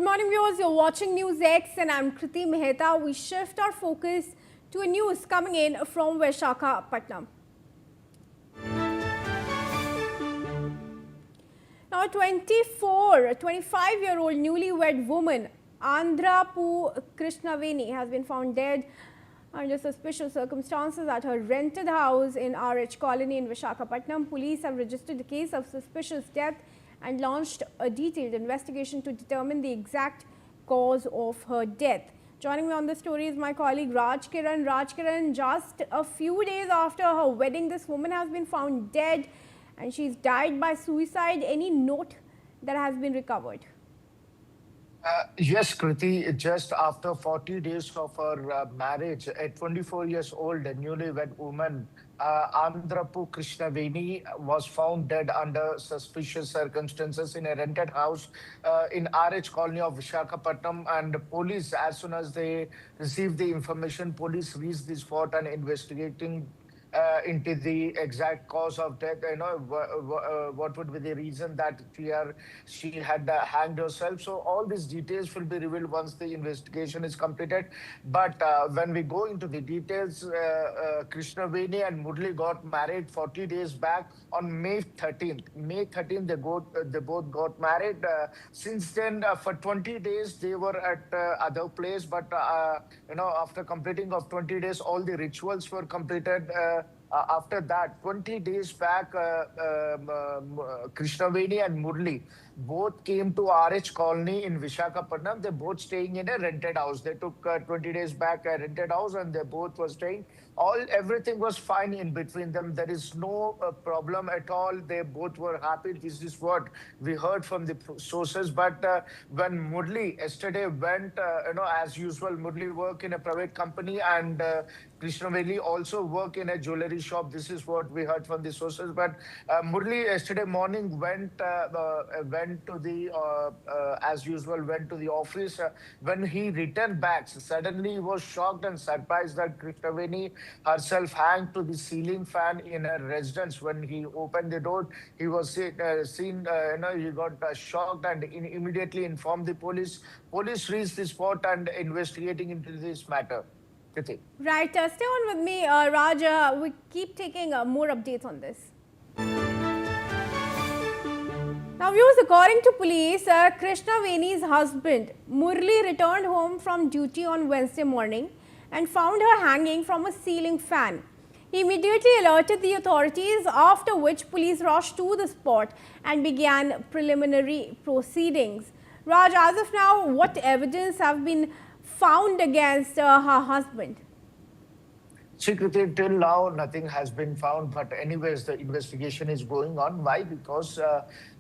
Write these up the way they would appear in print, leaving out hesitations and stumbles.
Good morning, viewers. You're watching News X and I'm Kriti Mehta. We shift our focus to a news coming in from Visakhapatnam. Now, a 25-year-old newlywed woman, Andhrapu Krishnaveni, has been found dead under suspicious circumstances at her rented house in RH Colony in Visakhapatnam. Police have registered a case of suspicious death and launched a detailed investigation to determine the exact cause of her death. Joining me on the story is my colleague Raj Kiran. Raj Kiran, just a few days after her wedding, this woman has been found dead and she's died by suicide. Any note that has been recovered? Yes, Kriti, just after 40 days of her marriage, a 24 years old newlywed woman, Andhrapu Krishnaveni, was found dead under suspicious circumstances in a rented house in RH colony of Visakhapatnam. And police, as soon as they received the information, police reached the spot and investigating into the exact cause of death. What would be the reason that she had hanged herself. So all these details will be revealed once the investigation is completed. But when we go into the details, Krishnaveni and Murli got married 40 days back on May 13th. May 13th, they both got married. Since then, for 20 days, they were at other place. But, after completing of 20 days, all the rituals were completed. After that, 20 days back, Krishnaveni and Murli both came to RH Colony in Visakhapatnam. They're both staying in a rented house. They took 20 days back a rented house and they both were staying. Everything was fine in between them. There is no problem at all. They both were happy. This is what we heard from the sources. But when Murli yesterday went, as usual, Murli work in a private company and Krishnaveni also work in a jewelry shop. This is what we heard from the sources. But Murli yesterday morning went to the as usual went to the office. When he returned back, suddenly he was shocked and surprised that Krishnaveni herself hanged to the ceiling fan in her residence. When he opened the door, he was seen. He got shocked and immediately informed the police. Police reached the spot and investigating into this matter. Right. Stay on with me, Raj. We keep taking more updates on this. Now, viewers, according to police, Krishnaveni's husband, Murli, returned home from duty on Wednesday morning and found her hanging from a ceiling fan. He immediately alerted the authorities, after which police rushed to the spot and began preliminary proceedings. Raj, as of now, what evidence have been found against her husband? Secretly, till now, nothing has been found. But anyways, the investigation is going on. Why? Because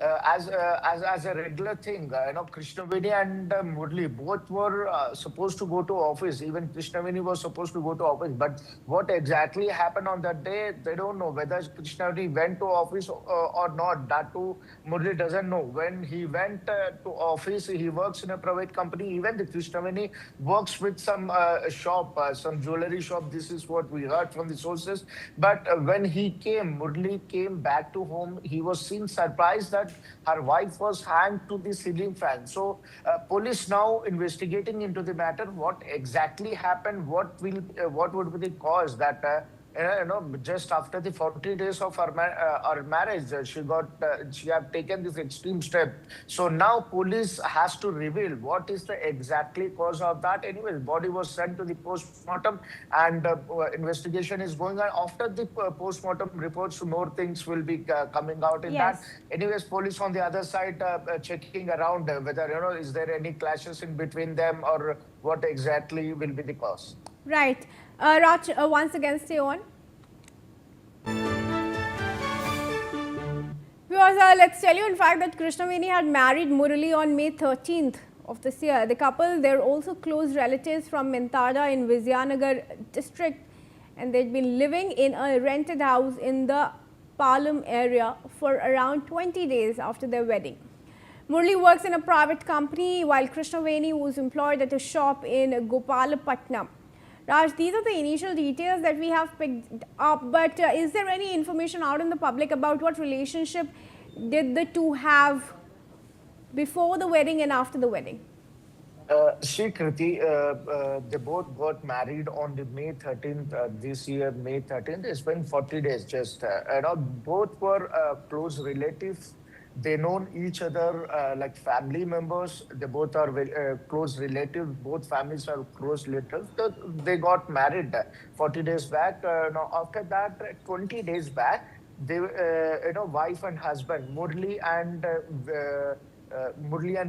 as a regular thing, Krishnaveni and Murli both were supposed to go to office. Even Krishnaveni was supposed to go to office. But what exactly happened on that day, they don't know. Whether Krishnaveni went to office or not, that too, Murli doesn't know. When he went to office, he works in a private company. Even the Krishnaveni works with some shop, some jewelry shop. This is what we heard from the sources. But when Murli came back to home, he was seen surprised that her wife was hanged to the ceiling fan. So police now investigating into the matter. What exactly happened? What would be the cause that just after the 40 days of her marriage, she have taken this extreme step. So now police has to reveal what is the exactly cause of that. Anyways, body was sent to the post-mortem and investigation is going on. After the post-mortem reports, more things will be coming out in that. Anyways, police on the other side checking around whether, is there any clashes in between them or what exactly will be the cause. Right. Raj, once again, stay on. Viewers, let's tell you in fact that Krishnaveni had married Murli on May 13th of this year. The couple, they're also close relatives from Mentada in Vizianagar district, and they'd been living in a rented house in the Palam area for around 20 days after their wedding. Murli works in a private company while Krishnaveni was employed at a shop in Gopalapatnam. Raj, these are the initial details that we have picked up, but is there any information out in the public about what relationship did the two have before the wedding and after the wedding? See, Kriti, they both got married on the May 13th, this year, May 13th. It's been 40 days just. Both were close relatives. They known each other like family members. They both are close relatives. Both families are close relatives. They got married 40 days back. Now, after that, 20 days back, they, wife and husband, Murli and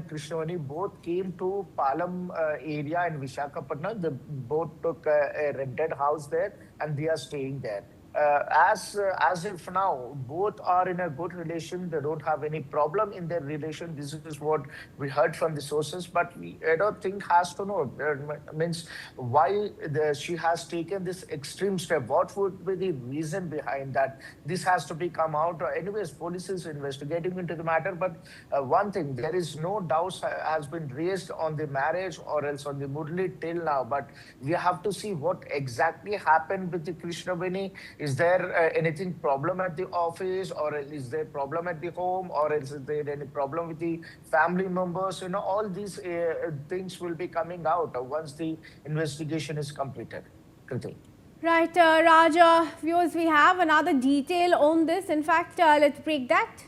Krishnaveni both came to Palam area in Visakhapatnam. They both took a rented house there and they are staying there. As if now both are in a good relation, they don't have any problem in their relation. This is what we heard from the sources, but I don't think has to know. Means why she has taken this extreme step. What would be the reason behind that? This has to be come out. Anyways, police is investigating into the matter. But one thing, there is no doubts has been raised on the marriage or else on the Murli till now. But we have to see what exactly happened with the Krishnaveni. Is there anything problem at the office, or is there problem at the home, or is there any problem with the family members? All these things will be coming out once the investigation is completed. Kriti. Right, Raja, viewers, we have another detail on this. In fact, let's break that.